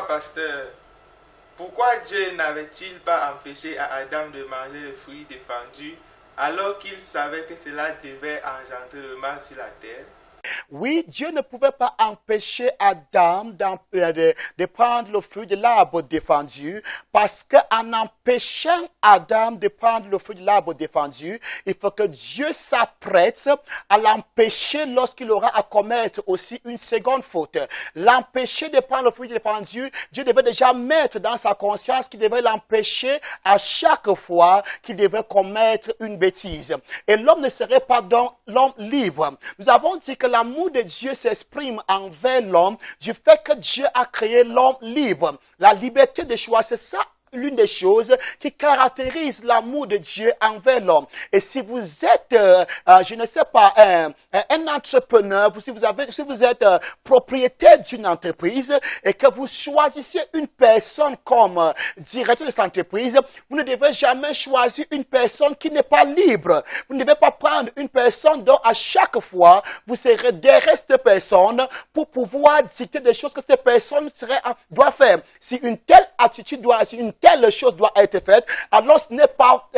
Dis-moi, pasteur, pourquoi Dieu n'avait-il pas empêché à Adam de manger le fruit défendu alors qu'il savait que cela devait engendrer le mal sur la terre? Oui, Dieu ne pouvait pas empêcher Adam de prendre le fruit de l'arbre défendu parce qu'en empêchant Adam de prendre le fruit de l'arbre défendu, il faut que Dieu s'apprête à l'empêcher lorsqu'il aura à commettre aussi une seconde faute. L'empêcher de prendre le fruit défendu, Dieu devait déjà mettre dans sa conscience qu'il devait l'empêcher à chaque fois qu'il devait commettre une bêtise. Et l'homme ne serait pas donc l'homme libre. Nous avons dit que l'amour de Dieu s'exprime envers l'homme du fait que Dieu a créé l'homme libre. La liberté de choix, c'est ça l'une des choses qui caractérise l'amour de Dieu envers l'homme. Et si vous êtes, je ne sais pas, un entrepreneur, si vous êtes propriétaire d'une entreprise et que vous choisissez une personne comme directeur de cette entreprise, vous ne devez jamais choisir une personne qui n'est pas libre. Vous ne devez pas prendre une personne dont à chaque fois, vous serez derrière cette personne pour pouvoir dicter des choses que cette personne doit faire. Si une telle attitude si une telle chose doit être faite, alors ce n'est pas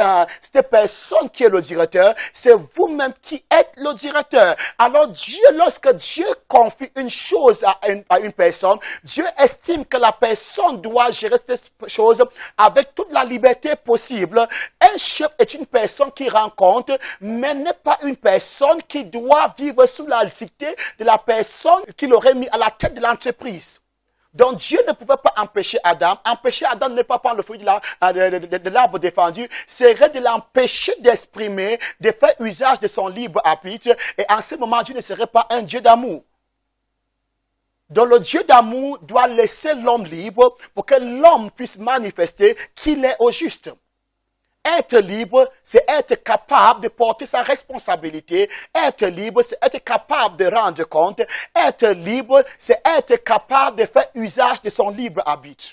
cette personne qui est le directeur, c'est vous-même qui êtes le directeur. Alors lorsque Dieu confie une chose à une personne, Dieu estime que la personne doit gérer cette chose avec toute la liberté possible. Un chef est une personne qui rend compte, mais n'est pas une personne qui doit vivre sous la dictée de la personne qu'il aurait mis à la tête de l'entreprise. Donc Dieu ne pouvait pas empêcher Adam. Empêcher Adam de ne pas prendre le fruit de l'arbre défendu serait de l'empêcher d'exprimer, de faire usage de son libre arbitre. Et en ce moment, Dieu ne serait pas un Dieu d'amour. Donc le Dieu d'amour doit laisser l'homme libre pour que l'homme puisse manifester qu'il est au juste. Être libre, c'est être capable de porter sa responsabilité. Être libre, c'est être capable de rendre compte. Être libre, c'est être capable de faire usage de son libre arbitre.